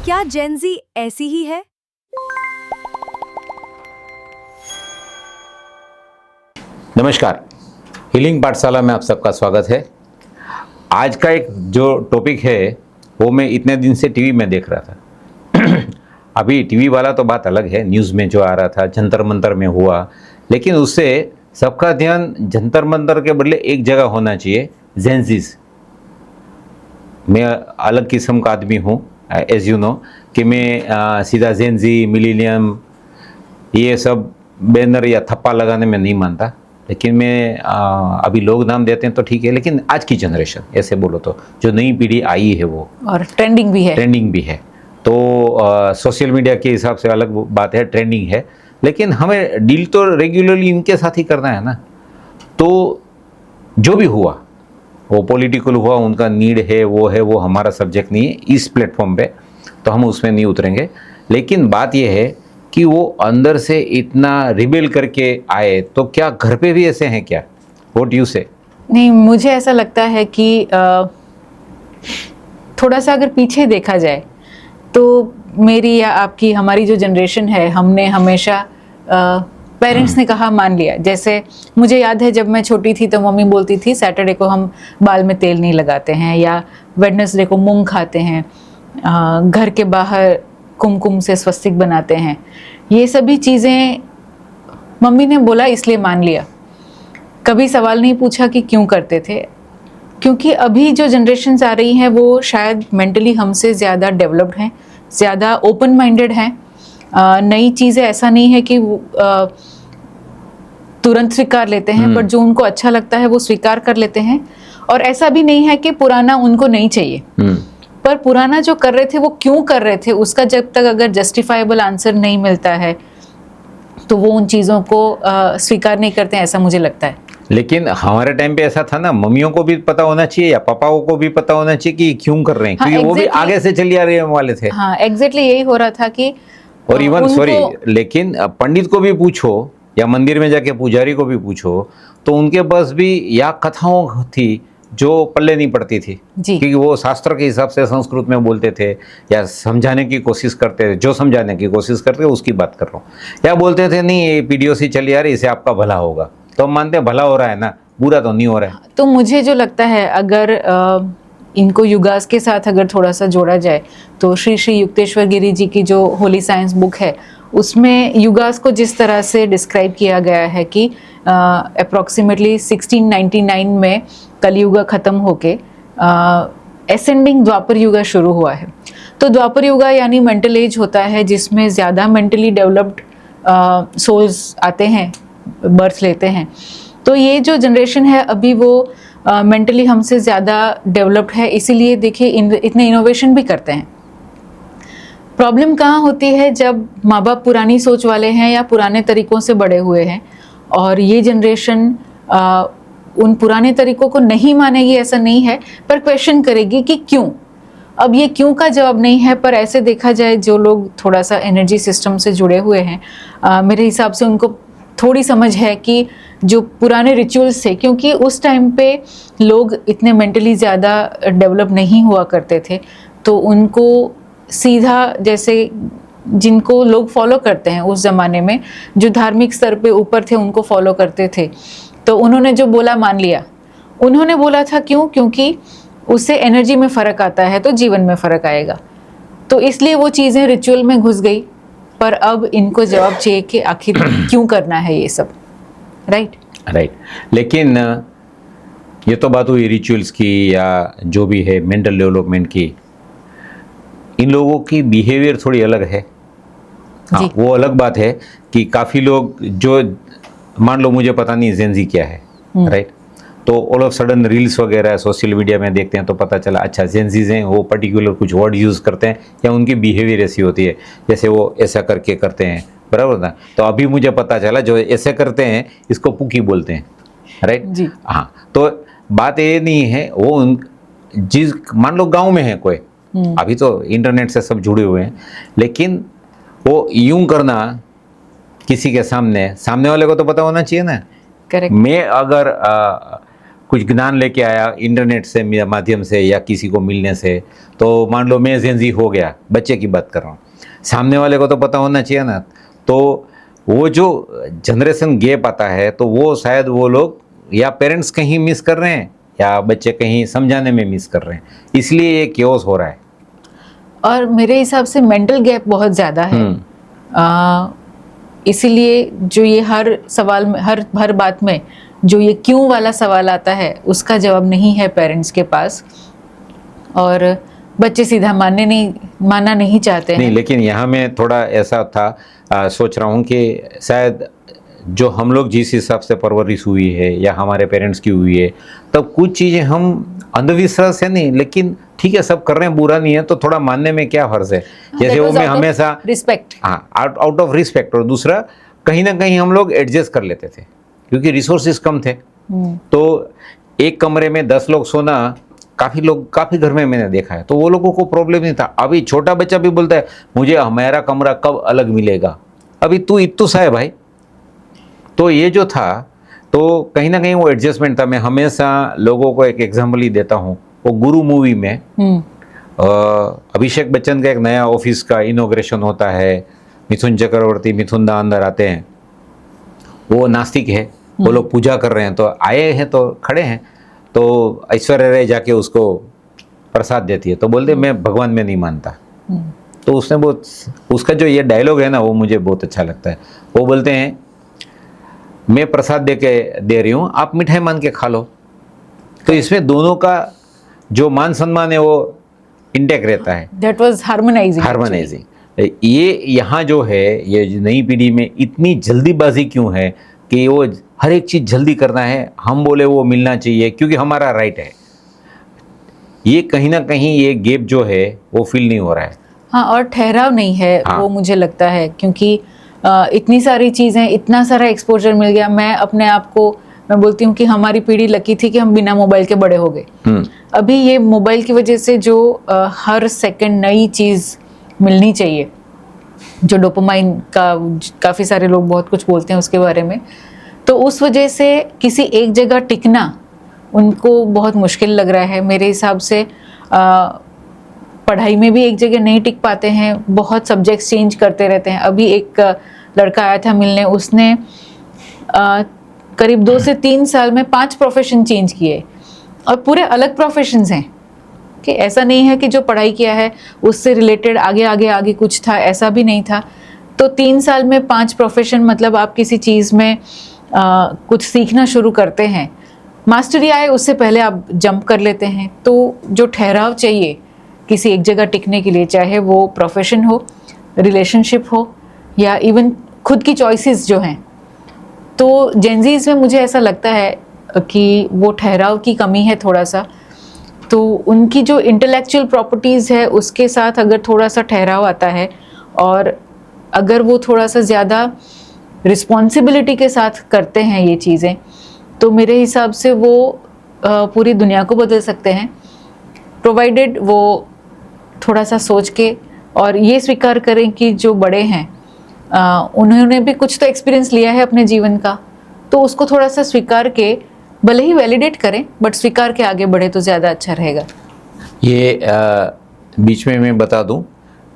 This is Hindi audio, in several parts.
क्या जेन-ज़ी ऐसी ही है? नमस्कार, हीलिंग पाठशाला में आप सबका स्वागत है। आज का एक जो टॉपिक है वो मैं इतने दिन से टीवी में देख रहा था। अभी टीवी वाला तो बात अलग है, न्यूज़ में जो आ रहा था जंतर मंतर में हुआ, लेकिन उससे सबका ध्यान जंतर मंतर के बदले एक जगह होना चाहिए, जेन-ज़ीज़। मैं अलग किस्म का आदमी हूँ, एज यू नो, कि मैं सीधा जेन-ज़ी, मिलेनियम ये सब बैनर या थप्पा लगाने में नहीं मानता। लेकिन मैं अभी लोग नाम देते हैं तो ठीक है, लेकिन आज की जनरेशन ऐसे बोलो तो जो नई पीढ़ी आई है वो और ट्रेंडिंग भी है। तो सोशल मीडिया के हिसाब से अलग बात है, ट्रेंडिंग है, लेकिन हमें डील तो रेगुलरली इनके साथ ही करना है ना। तो जो भी हुआ वो पॉलिटिकल हुआ, उनका नीड है, वो हमारा सब्जेक्ट नहीं है इस प्लेटफॉर्म पे, तो हम उसमें नहीं उतरेंगे। लेकिन बात यह है कि वो अंदर से इतना रिबेल करके आए, तो क्या घर पे भी ऐसे हैं क्या? व्हाट यू से? नहीं, मुझे ऐसा लगता है कि थोड़ा सा अगर पीछे देखा जाए तो मेरी या आपकी, हमारी जो जनरेशन है, हमने हमेशा पेरेंट्स ने कहा मान लिया। जैसे मुझे याद है जब मैं छोटी थी तो मम्मी बोलती थी सैटरडे को हम बाल में तेल नहीं लगाते हैं, या वेडनेसडे को मूंग खाते हैं, घर के बाहर कुमकुम से स्वस्तिक बनाते हैं। ये सभी चीज़ें मम्मी ने बोला इसलिए मान लिया, कभी सवाल नहीं पूछा कि क्यों करते थे। क्योंकि अभी जो जनरेशन्स आ रही हैं वो शायद मेंटली हमसे ज़्यादा डेवलप्ड हैं, ज़्यादा ओपन माइंडेड हैं। नई चीज़ें ऐसा नहीं है कि तुरंत स्वीकार लेते हैं, बट जो उनको अच्छा लगता है वो स्वीकार कर लेते हैं। और ऐसा भी नहीं है कि पुराना उनको नहीं चाहिए, पर पुराना जो कर रहे थे वो क्यों कर रहे थे उसका जब तक अगर जस्टिफाइबल आंसर नहीं मिलता है तो वो उन चीज़ों को स्वीकार नहीं करते हैं, ऐसा मुझे लगता है। लेकिन हमारे टाइम पे ऐसा था ना, मम्मियों को भी पता होना चाहिए या पापाओं को भी पता होना चाहिए कि क्यों कर रहे हैं, हाँ, क्योंकि वो भी आगे से चली आ रहे वाले थे। हाँ, एग्जैक्टली यही हो रहा था कि और इवन लेकिन पंडित को भी पूछो या मंदिर में जाके पुजारी को भी पूछो तो उनके पास भी या कथाओं थी जो पल्ले नहीं पड़ती थी, क्योंकि वो शास्त्र के हिसाब से संस्कृत में बोलते थे या समझाने की कोशिश करते थे, जो समझाने की कोशिश करते थे उसकी बात कर रहा हूँ। या बोलते थे नहीं ये पीडीओसी चली आ रही, इससे आपका भला होगा, तो हम मानते हैं भला हो रहा है ना, बुरा तो नहीं हो रहा है। तो मुझे जो लगता है अगर इनको युगास के साथ अगर थोड़ा सा जोड़ा जाए तो श्री श्री युक्तेश्वर गिरी जी की जो होली साइंस बुक है उसमें युगास को जिस तरह से डिस्क्राइब किया गया है कि अप्रॉक्सीमेटली 1699 में कलयुग ख़त्म होके एसेंडिंग द्वापर युग शुरू हुआ है। तो द्वापर युग यानी मेंटल एज होता है जिसमें ज़्यादा मेंटली डेवलप्ड सोल्स आते हैं, बर्थ लेते हैं। तो ये जो जनरेशन है अभी वो मेंटली हमसे ज़्यादा डेवलप्ड है, इसीलिए देखिए इतने इनोवेशन भी करते हैं। प्रॉब्लम कहाँ होती है जब माँ बाप पुरानी सोच वाले हैं या पुराने तरीक़ों से बड़े हुए हैं और ये जनरेशन उन पुराने तरीक़ों को नहीं मानेगी, ऐसा नहीं है, पर क्वेश्चन करेगी कि क्यों। अब ये क्यों का जवाब नहीं है, पर ऐसे देखा जाए जो लोग थोड़ा सा एनर्जी सिस्टम से जुड़े हुए हैं, मेरे हिसाब से उनको थोड़ी समझ है कि जो पुराने रिचुअल्स थे, क्योंकि उस टाइम पे लोग इतने मेंटली ज़्यादा डेवलप नहीं हुआ करते थे, तो उनको सीधा जैसे जिनको लोग फॉलो करते हैं उस ज़माने में, जो धार्मिक स्तर पे ऊपर थे उनको फॉलो करते थे, तो उन्होंने जो बोला मान लिया। उन्होंने बोला था क्यों? क्योंकि उससे एनर्जी में फ़र्क आता है तो जीवन में फ़र्क आएगा, तो इसलिए वो चीज़ें रिचुअल में घुस गई। पर अब इनको जवाब चाहिए कि आखिर क्यों करना है ये सब, राइट। लेकिन ये तो बात हुई रिचुअल्स की या जो भी है मेंटल डेवलपमेंट की। इन लोगों की बिहेवियर थोड़ी अलग है। हाँ, वो अलग बात है कि काफ़ी लोग जो मान लो मुझे पता नहीं जेन-ज़ी क्या है, राइट, तो ऑल ऑफ सडन रील्स वगैरह सोशल मीडिया में देखते हैं तो पता चला अच्छा जेन-ज़ीज़ हैं, वो पर्टिकुलर कुछ वर्ड यूज़ करते हैं या उनकी बिहेवियर ऐसी होती है, जैसे वो ऐसा करके करते हैं, बराबर ना। तो अभी मुझे पता चला जो ऐसे करते हैं इसको पुकी बोलते हैं, राइट जी। हाँ, तो बात ये नहीं है वो जिस मान लो गाँव में है कोई, अभी तो इंटरनेट से सब जुड़े हुए हैं, लेकिन वो यूं करना किसी के सामने वाले को तो पता होना चाहिए ना। करेक्ट। मैं अगर कुछ ज्ञान लेके आया इंटरनेट से माध्यम से या किसी को मिलने से, तो मान लो मैं जेनजी हो गया, बच्चे की बात कर रहा हूँ, सामने वाले को तो पता होना चाहिए ना। तो वो जो जनरेशन गैप आता है, तो वो शायद वो लोग या पेरेंट्स कहीं मिस कर रहे हैं या बच्चे कहीं समझाने में मिस कर रहे हैं, इसलिए ये केओस हो रहा है। और मेरे हिसाब से मेंटल गैप बहुत ज़्यादा है। इसीलिए जो ये हर सवाल में, हर बात में जो ये क्यों वाला सवाल आता है, उसका जवाब नहीं है पेरेंट्स के पास, और बच्चे सीधा मानना नहीं चाहते हैं। नहीं, लेकिन यहाँ में थोड़ा ऐसा था, सोच रहा हूँ कि शायद जो हम लोग जिस हिसाब से परवरिश हुई है या हमारे पेरेंट्स की हुई है, तब कुछ चीज़ें हम अंधविश्वास है नहीं, लेकिन ठीक है सब कर रहे हैं, बुरा नहीं है, तो थोड़ा मानने में क्या फर्ज है। जैसे वो मैं हमेशा रिस्पेक्ट, हाँ, आउट ऑफ रिस्पेक्ट। और दूसरा, कहीं ना कहीं हम लोग एडजस्ट कर लेते थे क्योंकि रिसोर्सेज कम थे। तो एक कमरे में 10 लोग सोना, काफ़ी घर में मैंने देखा है, तो वो लोगों को प्रॉब्लम नहीं था। अभी छोटा बच्चा भी बोलता है मुझे हमारा कमरा कब अलग मिलेगा, अभी तू इत्तू सा है भाई। तो ये जो था, तो कहीं ना कहीं वो एडजस्टमेंट था। मैं हमेशा लोगों को एक एग्जाम्पल ही देता हूँ, वो गुरु मूवी में अभिषेक बच्चन का एक नया ऑफिस का इनॉग्रेशन होता है, मिथुन चक्रवर्ती, मिथुन दा अंदर आते हैं, वो नास्तिक है, वो लोग पूजा कर रहे हैं, तो आए हैं तो खड़े हैं, तो ऐश्वर्या राय जाके उसको प्रसाद देती है, तो बोलते मैं भगवान में नहीं मानता। तो उसने बहुत, उसका जो ये डायलॉग है ना, वो मुझे बहुत अच्छा लगता है। वो बोलते हैं मैं प्रसाद दे रही हूँ, आप मिठाई मान के खा लो। तो इसमें दोनों का जो मान सम्मान है वो इंटेक्ट रहता है। That was harmonising. ये यहाँ जो है, ये नई पीढ़ी में इतनी जल्दीबाजी क्यों है कि वो हर एक चीज़ जल्दी करना है, हम बोले वो मिलना चाहिए क्योंकि हमारा राइट है। ये कहीं ना कहीं ये गैप जो है वो फील नहीं हो रहा है। हाँ, और ठहराव नहीं है। हाँ। वो मुझे लगता है क्योंकि इतनी सारी चीज़ें, इतना सारा एक्सपोजर मिल गया। मैं बोलती हूँ कि हमारी पीढ़ी लकी थी कि हम बिना मोबाइल के बड़े हो गए। अभी ये मोबाइल की वजह से जो हर सेकंड नई चीज़ मिलनी चाहिए, जो डोपामाइन का काफ़ी सारे लोग बहुत कुछ बोलते हैं उसके बारे में, तो उस वजह से किसी एक जगह टिकना उनको बहुत मुश्किल लग रहा है। मेरे हिसाब से पढ़ाई में भी एक जगह नहीं टिक पाते हैं, बहुत सब्जेक्ट्स चेंज करते रहते हैं। अभी एक लड़का आया था मिलने, उसने करीब 2 से 3 साल में 5 प्रोफेशन चेंज किए, और पूरे अलग प्रोफेशंस हैं। कि ऐसा नहीं है कि जो पढ़ाई किया है उससे रिलेटेड आगे कुछ था, ऐसा भी नहीं था। तो 3 साल में 5 प्रोफेशन, मतलब आप किसी चीज़ में कुछ सीखना शुरू करते हैं, मास्टरी आए उससे पहले आप जंप कर लेते हैं। तो जो ठहराव चाहिए किसी एक जगह टिकने के लिए, चाहे वो प्रोफेशन हो, रिलेशनशिप हो, या इवन खुद की चॉइसेस जो हैं, तो जेनजीज में मुझे ऐसा लगता है कि वो ठहराव की कमी है थोड़ा सा। तो उनकी जो इंटेलेक्चुअल प्रॉपर्टीज़ है उसके साथ अगर थोड़ा सा ठहराव आता है, और अगर वो थोड़ा सा ज़्यादा रिस्पॉन्सिबिलिटी के साथ करते हैं ये चीज़ें, तो मेरे हिसाब से वो पूरी दुनिया को बदल सकते हैं, प्रोवाइडेड वो थोड़ा सा सोच के और ये स्वीकार करें कि जो बड़े हैं उन्होंने भी कुछ तो एक्सपीरियंस लिया है अपने जीवन का, तो उसको थोड़ा सा स्वीकार के, भले ही वैलिडेट करें, बट स्वीकार के आगे बढ़े तो ज़्यादा अच्छा रहेगा। ये बीच में मैं बता दूं,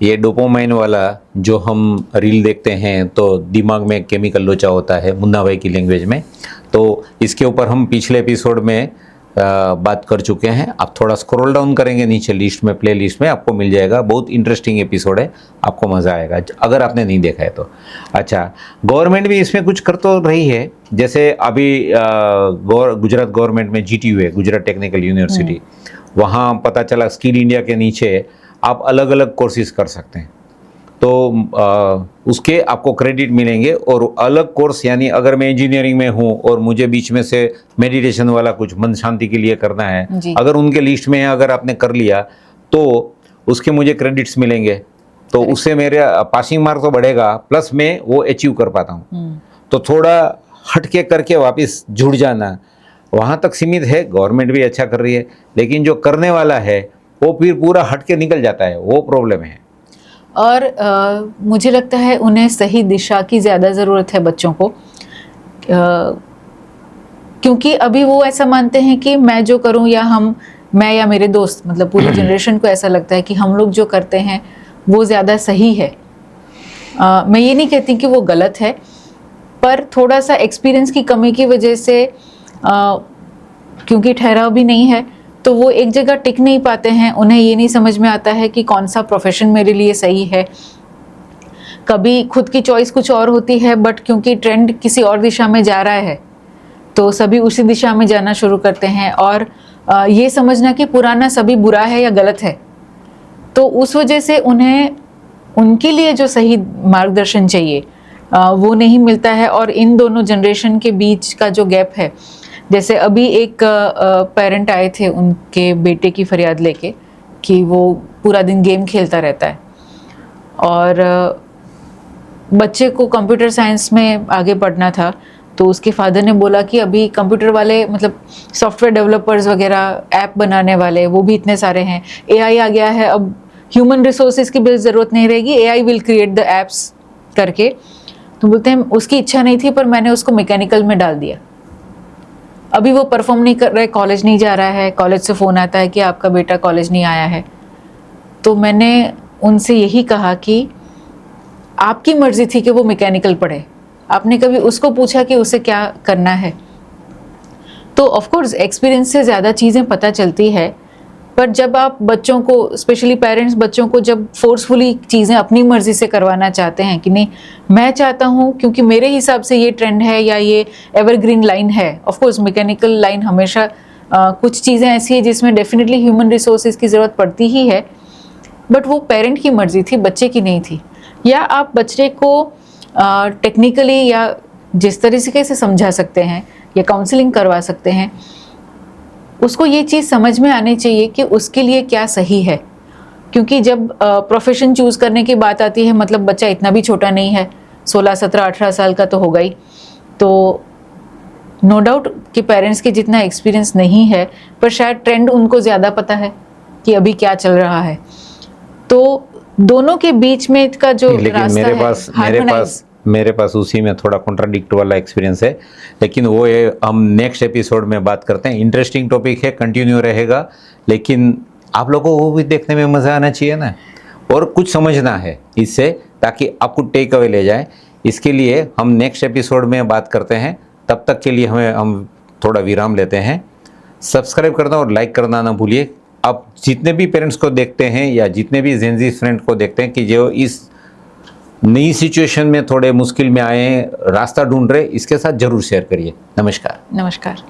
ये डोपामाइन वाला जो हम रील देखते हैं तो दिमाग में केमिकल लोचा होता है, मुन्ना भाई की लैंग्वेज में। तो इसके ऊपर हम पिछले एपिसोड में बात कर चुके हैं। आप थोड़ा स्क्रॉल डाउन करेंगे नीचे लिस्ट में, प्ले लिस्ट में आपको मिल जाएगा। बहुत इंटरेस्टिंग एपिसोड है, आपको मज़ा आएगा अगर आपने नहीं देखा है तो। अच्छा, गवर्नमेंट भी इसमें कुछ कर तो रही है। जैसे अभी गुजरात गवर्नमेंट में GTU है, गुजरात टेक्निकल यूनिवर्सिटी, वहाँ पता चला स्किल इंडिया के नीचे आप अलग अलग कोर्सेज कर सकते हैं, तो उसके आपको क्रेडिट मिलेंगे। और अलग कोर्स, यानी अगर मैं इंजीनियरिंग में हूँ और मुझे बीच में से मेडिटेशन वाला कुछ मन शांति के लिए करना है, अगर उनके लिस्ट में है, अगर आपने कर लिया तो उसके मुझे क्रेडिट्स मिलेंगे, तो उससे मेरा पासिंग मार्क तो बढ़ेगा, प्लस मैं वो अचीव कर पाता हूँ। तो थोड़ा हट के करके वापस जुड़ जाना, वहाँ तक सीमित है। गवर्नमेंट भी अच्छा कर रही है, लेकिन जो करने वाला है वो फिर पूरा हट के निकल जाता है, वो प्रॉब्लम है। और मुझे लगता है उन्हें सही दिशा की ज़्यादा ज़रूरत है बच्चों को। क्योंकि अभी वो ऐसा मानते हैं कि मैं जो करूं या मैं या मेरे दोस्त, मतलब पूरी जनरेशन को ऐसा लगता है कि हम लोग जो करते हैं वो ज़्यादा सही है। मैं ये नहीं कहती कि वो गलत है, पर थोड़ा सा एक्सपीरियंस की कमी की वजह से, क्योंकि ठहराव भी नहीं है, तो वो एक जगह टिक नहीं पाते हैं। उन्हें ये नहीं समझ में आता है कि कौन सा प्रोफेशन मेरे लिए सही है। कभी खुद की चॉइस कुछ और होती है, बट क्योंकि ट्रेंड किसी और दिशा में जा रहा है तो सभी उसी दिशा में जाना शुरू करते हैं, और ये समझना कि पुराना सभी बुरा है या गलत है। तो उस वजह से उन्हें उनके लिए जो सही मार्गदर्शन चाहिए वो नहीं मिलता है। और इन दोनों जनरेशन के बीच का जो गैप है, जैसे अभी एक पेरेंट आए थे उनके बेटे की फरियाद लेके कि वो पूरा दिन गेम खेलता रहता है, और बच्चे को कंप्यूटर साइंस में आगे पढ़ना था। तो उसके फादर ने बोला कि अभी कंप्यूटर वाले, मतलब सॉफ्टवेयर डेवलपर्स वगैरह, ऐप बनाने वाले, वो भी इतने सारे हैं। एआई आ गया है, अब ह्यूमन रिसोर्सेज की भी ज़रूरत नहीं रहेगी, AI will create the apps करके। तो बोलते हैं उसकी इच्छा नहीं थी, पर मैंने उसको मैकेनिकल में डाल दिया। अभी वो परफॉर्म नहीं कर रहा है, कॉलेज नहीं जा रहा है, कॉलेज से फ़ोन आता है कि आपका बेटा कॉलेज नहीं आया है। तो मैंने उनसे यही कहा कि आपकी मर्ज़ी थी कि वो मैकेनिकल पढ़े, आपने कभी उसको पूछा कि उसे क्या करना है? तो ऑफ कोर्स एक्सपीरियंस से ज़्यादा चीज़ें पता चलती है, पर जब आप बच्चों को, स्पेशली पेरेंट्स बच्चों को जब फोर्सफुली चीज़ें अपनी मर्ज़ी से करवाना चाहते हैं कि नहीं मैं चाहता हूँ क्योंकि मेरे हिसाब से ये ट्रेंड है या ये एवरग्रीन लाइन है। ऑफ कोर्स मैकेनिकल लाइन हमेशा कुछ चीज़ें ऐसी है जिसमें डेफिनेटली ह्यूमन रिसोर्सेज की ज़रूरत पड़ती ही है, बट वो पेरेंट की मर्ज़ी थी, बच्चे की नहीं थी। या आप बच्चे को टेक्निकली या जिस तरीके से समझा सकते हैं या काउंसलिंग करवा सकते हैं, उसको ये चीज़ समझ में आनी चाहिए कि उसके लिए क्या सही है। क्योंकि जब प्रोफेशन चूज़ करने की बात आती है, मतलब बच्चा इतना भी छोटा नहीं है, 16, 17, 18 साल का तो होगा ही। तो नो डाउट कि पेरेंट्स के जितना एक्सपीरियंस नहीं है, पर शायद ट्रेंड उनको ज़्यादा पता है कि अभी क्या चल रहा है। तो दोनों के बीच में का जो रास्ता है, मेरे पास उसी में थोड़ा कॉन्ट्राडिक्ट वाला एक्सपीरियंस है, लेकिन वो ये हम नेक्स्ट एपिसोड में बात करते हैं। इंटरेस्टिंग टॉपिक है, कंटिन्यू रहेगा, लेकिन आप लोगों को वो भी देखने में मज़ा आना चाहिए ना, और कुछ समझना है इससे, ताकि आपको टेक अवे ले जाए। इसके लिए हम नेक्स्ट एपिसोड में बात करते हैं। तब तक के लिए हम थोड़ा विराम लेते हैं। सब्सक्राइब करना और लाइक करना ना भूलिए। आप जितने भी पेरेंट्स को देखते हैं या जितने भी जेनजी फ्रेंड को देखते हैं कि जो इस नई सिचुएशन में थोड़े मुश्किल में आए, रास्ता ढूंढ रहे, इसके साथ जरूर शेयर करिए। नमस्कार। नमस्कार।